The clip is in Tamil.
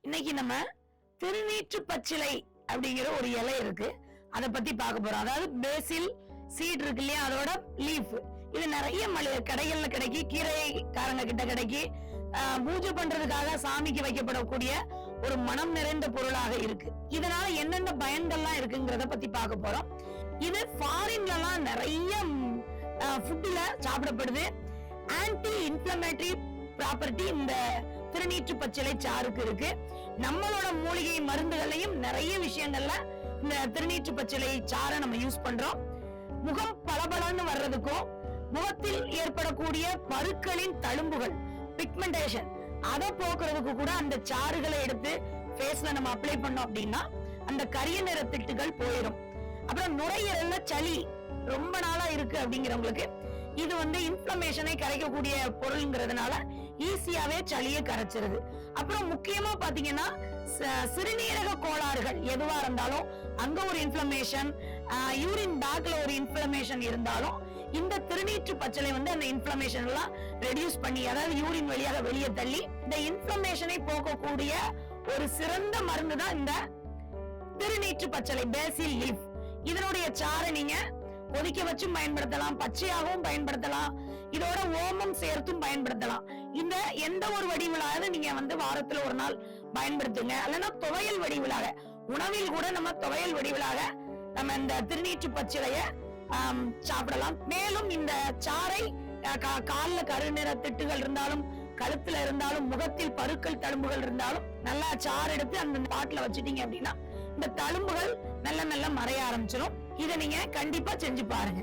இன்னைக்கு நம்ம திருநீற்று பச்சிலை அப்படிங்கிற ஒரு இலை இருக்கு, அதை பத்தி பார்க்க போறோம். அதாவது பேசில் சீட் இருக்கு இல்லையா, அதோட லீஃப். இது நிறைய கடைகள்ல கிடைக்கி, கீரைக்காரங்க கிட்ட கிடைக்கி, பூஜை பண்றதுக்காக சாமிக்கு வைக்கப்படக்கூடிய ஒரு மனம் நிறைந்த பொருளாக இருக்கு. இதனால என்னென்ன பயன்கள்லாம் இருக்குங்கிறத பத்தி பார்க்க போறோம். இது ஃபாரின்லாம் நிறைய ஃபுட்ல சாப்பிடப்படுது. ஆன்டி இன்ஃப்ளமேட்டரி ப்ராப்பர்ட்டி இந்த திருநீற்று பச்சிலை சாருக்கு இருக்கு. நம்மளோட மூலிகை மருந்துகளையும் நிறைய விஷயங்கள்ல இந்த திருநீற்று பச்சிலை சாரை நம்ம யூஸ் பண்றோம். முகம் பளபளன்னு வர்றதுக்கும், முகத்தில் ஏற்படக்கூடிய பருக்களின் தழும்புகள், பிக்மெண்டேஷன், அதை போக்குறதுக்கு கூட அந்த சாறுகளை எடுத்து ஃபேஸ்ல நம்ம அப்ளை பண்ணோம் அப்படின்னா அந்த கரிய நிற திட்டுகள் போயிடும். அப்புறம் நுரையீரல்ல சளி ரொம்ப நாளா இருக்கு அப்படிங்கிறவங்களுக்கு இது இன்ஃப்ளமேஷனை கரைக்கக்கூடிய பொருள்ங்கிறதுனால ஈஸியாவே சளியை கரைச்சிருது. அப்புறம் முக்கியமா பாத்தீங்கன்னா சிறுநீரக கோளாறுகள் எதுவா இருந்தாலும் அங்க ஒரு இன்ஃப்ளமேஷன், யூரின் பேக்ல ஒரு இன்ஃப்ளமேஷன் இருந்தாலும் இந்த திருநீற்று பச்சிலை அந்த இன்ஃப்ளமேஷன் எல்லாம் ரெடியூஸ் பண்ணி, அதாவது யூரின் வழியாக வெளியே தள்ளி இந்த இன்ஃப்ளமேஷனை போக்கக்கூடிய ஒரு சிறந்த மருந்து தான் இந்த திருநீற்று பச்சிலை பேசில் லீஃப். இதனுடைய சாறை நீங்க கொதிக்க வச்சும் பயன்படுத்தலாம், பச்சையாகவும் பயன்படுத்தலாம், இதோட ஓமம் சேர்த்தும் பயன்படுத்தலாம். இந்த எந்த ஒரு வடிவிலாவது நீங்க வாரத்துல ஒரு நாள் பயன்படுத்துங்க. அல்லனா துவையல் வடிவிலாக, உணவில் கூட நம்ம துவையல் வடிவிலாக நம்ம இந்த திருநீற்று பச்சிலைய சாப்பிடலாம். மேலும் இந்த சாறை கால்ல கருநிற திட்டுகள் இருந்தாலும், கழுத்துல இருந்தாலும், முகத்தில் பருக்கள் தழும்புகள் இருந்தாலும் நல்லா சாறு எடுத்து அந்த பாட்டில வச்சுட்டீங்க அப்படின்னா இந்த தழும்புகள் மெல்ல மெல்ல மறைய ஆரம்பிச்சிடும். இதை நீங்க கண்டிப்பா செஞ்சு பாருங்க.